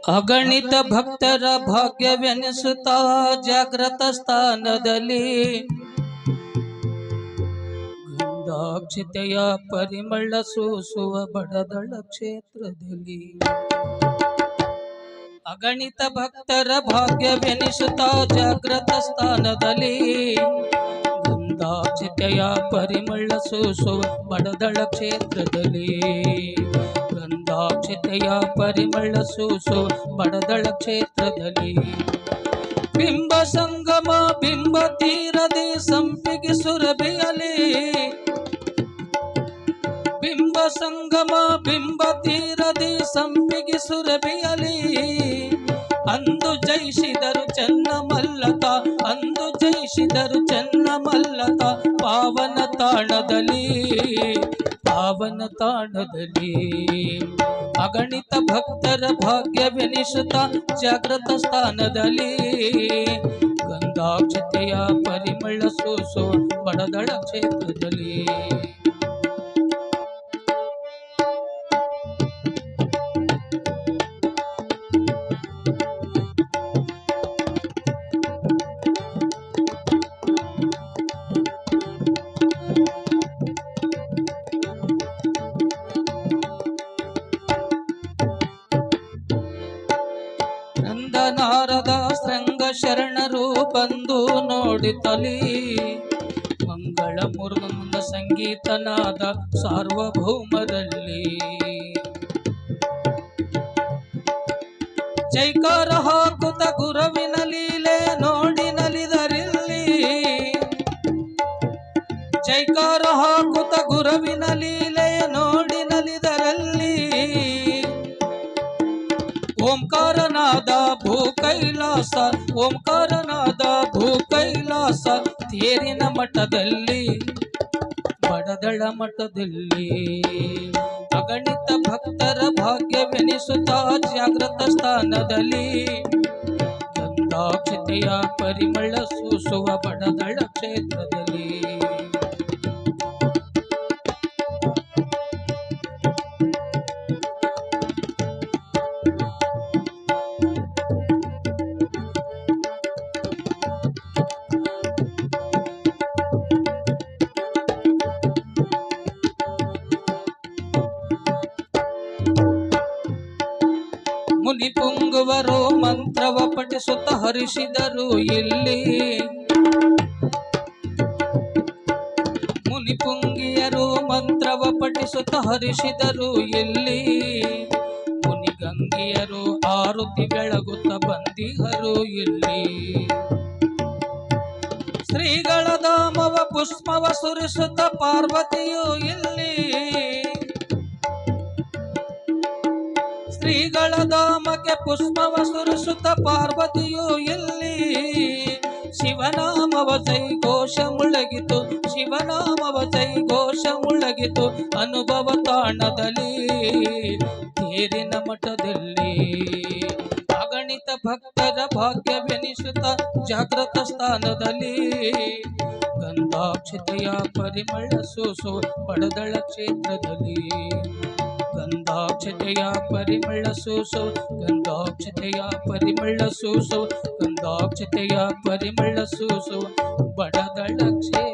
ಅಗಣಿತ ಭಕ್ತರ ಭಾಗ್ಯವೆನಿಸುತ್ತಾ ಜಾಗೃತ ಸ್ಥಾನದಲ್ಲಿ ಗಂಧಾಕ್ಷತೆಯ ಪರಿಮಳ ಸೂಸುವ ಬಡದಳ ಕ್ಷೇತ್ರದಲ್ಲಿ ಅಗಣಿತ ಭಕ್ತರ ಭಾಗ್ಯವೆನಿಸುತ್ತಾ ಜಾಗೃತ ಸ್ಥಾನದಲ್ಲಿ ಗಂಧಾಕ್ಷತೆಯ ಪರಿಮಳ ಸೂಸುವ ಬಡದಳ ಕ್ಷೇತ್ರದಲ್ಲಿ ಗಂಧಾಕ್ಷತೆಯ ಪರಿಮಳ ಸೂಸುವ ಬಡದಳ ಕ್ಷೇತ್ರದಲ್ಲಿ ಬಿಂಬ ಸಂಗಮ ಬಿಂಬ ತೀರದೆ ಸಂಪಿಗೆ ಸುರಭಿಯಲಿ ಬಿಂಬ ಸಂಗಮ ಬಿಂಬ ತೀರದೆ ಸಂಪಿಗೆ ಸುರಭಿಯಲಿ ಅಂದು ಜಯಿಸಿದರು ಚೆನ್ನ ಮಲ್ಲತ ಅಂದು ಜಯಿಸಿದರು ಚೆನ್ನ ಮಲ್ಲತ ಪಾವನ ತಾಣದಲ್ಲಿ ಅಗಣಿತ ಭಕ್ತರ ಭಾಗ್ಯವೆನಿಸುತ್ತ ಜಾಗೃತ ಸ್ಥಾನದಲ್ಲಿ ಗಂಧಾಕ್ಷತೆಯ ಪರಿಮಳ ಸೂಸೋ ಬಡದಳ ಕ್ಷೇತ್ರದಲ್ಲಿ ನಾರದ ಶೃಂಗ ಶರಣರು ಬಂದು ನೋಡಿತಲಿ ಮಂಗಳ ಮುರುಗಂದ ಸಂಗೀತನಾದ ಸಾರ್ವಭೌಮರಲ್ಲಿ ಜೈಕಾರ ಹಾಕುತ್ತ ಗುರುವಿನ ಲೀಲೆ ನೋಡಿ ನಲಿದರಿಲ್ಲಿ ಜೈಕಾರ ಹಾಕುತ್ತ ಗುರುವಿನ ಲೀಲೆ ನೋಡಿ ನಲಿದರಲ್ಲಿ ಓಂಕಾರನಾದ ಭೂ ಕೈಲಾಸ ಓಂಕಾರನಾದ ಭೂ ಕೈಲಾಸ ತೇರಿನ ಮಠದಲ್ಲಿ ಬಡದಳ ಮಠದಲ್ಲಿ ಅಗಣಿತ ಭಕ್ತರ ಭಾಗ್ಯವೆನಿಸುತ್ತಾ ಜಾಗೃತ ಸ್ಥಾನದಲ್ಲಿ ಗಂಧಾಕ್ಷತೆಯ ಪರಿಮಳ ಸೂಸುವ ಬಡದಳ ಕ್ಷೇತ್ರದಲ್ಲಿ ಮುನಿ ಪುಂಗುವರು ಮಂತ್ರವ ಪಠಿಸುತ್ತ ಹರಿಸಿದರು ಇಲ್ಲಿ ಮುನಿ ಪುಂಗಿಯರು ಮಂತ್ರವ ಪಠಿಸುತ್ತ ಹರಿಸಿದರು ಇಲ್ಲಿ ಮುನಿ ಗಂಗಿಯರು ಆರುತಿ ಬೆಳಗುತ್ತ ಬಂದಿಹರು ಇಲ್ಲಿ ಶ್ರೀಗಳ ಧಾಮವ ಪುಷ್ಪವ ಸುರಿಸುತ್ತ ಪಾರ್ವತಿಯು ಇಲ್ಲಿ ಶ್ರೀಗಳ ಧಾಮಕ್ಕೆ ಪುಷ್ಪವ ಸುರಿಸುತ್ತ ಪಾರ್ವತಿಯು ಇಲ್ಲಿ ಶಿವನಾಮವ ಜೈಘೋಷ ಮುಳಗಿತು ಶಿವನಾಮವ ಜೈಘೋಷ ಮುಳಗಿತು ಅನುಭವ ತಾಣದಲ್ಲಿ ತೇರಿನ ಮಠದಲ್ಲಿ ಅಗಣಿತ ಭಕ್ತರ ಭಾಗ್ಯವೆನಿಸುತ್ತ ಜಾಗೃತ ಸ್ಥಾನದಲ್ಲಿ ಗಂಧಾಕ್ಷತೆಯ ಪರಿಮಳ ಸೂಸೋ ಬಡದಳ ಕ್ಷೇತ್ರದಲ್ಲಿ ಗಂಧಾಕ್ಷತೆಯ ಪರಿಮಳ ಸೂಸೋ ಗಂಧಾಕ್ಷತೆಯ ಪರಿಮಳ ಸೂಸೋ ಗಂಧಾಕ್ಷತೆಯ ಪರಿಮಳ ಸೂಸೋ ಬಡದಳ ಕ್ಷೇತ್ರ